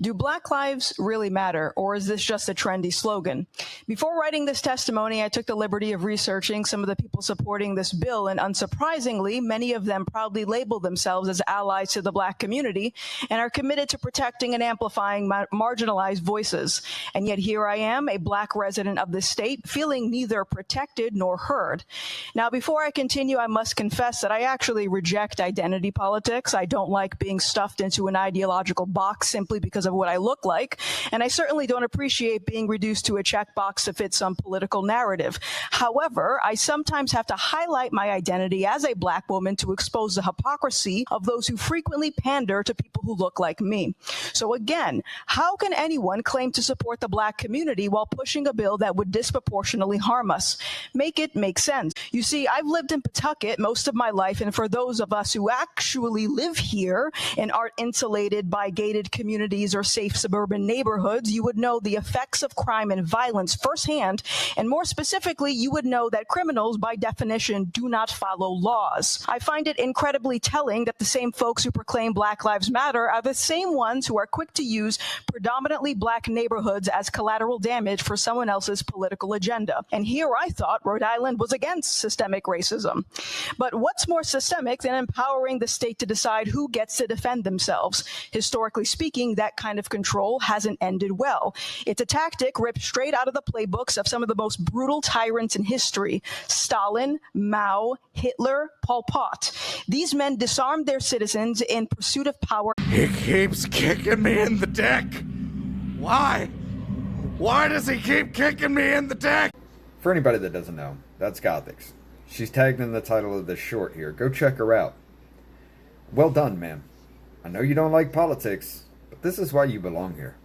Do Black lives really matter, or is this just a trendy slogan? Before writing this testimony, I took the liberty of researching some of the people supporting this bill, and unsurprisingly, many of them proudly label themselves as allies to the Black community and are committed to protecting and amplifying marginalized voices. And yet here I am, a Black resident of this state, feeling neither protected nor heard. Now, before I continue, I must confess that I actually reject identity politics. I don't like being stuffed into an ideological box simply because of what I look like, and I certainly don't appreciate being reduced to a checkbox to fit some political narrative. However, I sometimes have to highlight my identity as a Black woman to expose the hypocrisy of those who frequently pander to people who look like me. So again, how can anyone claim to support the Black community while pushing a bill that would disproportionately harm us? Make it make sense. You see, I've lived in Pawtucket most of my life, and for those of us who actually live here and aren't insulated by gated communities or safe suburban neighborhoods, you would know the effects of crime and violence firsthand, and more specifically, you would know that criminals, by definition, do not follow laws. I find it incredibly telling that the same folks who proclaim Black Lives Matter are the same ones who are quick to use predominantly Black neighborhoods as collateral damage for someone else's political agenda. And here I thought Rhode Island was against systemic racism. But what's more systemic than empowering the state to decide who gets to defend themselves? Historically speaking, that kind of control hasn't ended well. It's a tactic ripped straight out of the playbooks of some of the most brutal tyrants in history: Stalin, Mao, Hitler, Pol Pot. These men disarmed their citizens in pursuit of power. He keeps kicking me in the dick. Why? Why does he keep kicking me in the dick? For anybody that doesn't know, that's Gothix. She's tagged in the title of this short here. Go check her out. Well done, ma'am. I know you don't like politics, but this is why you belong here.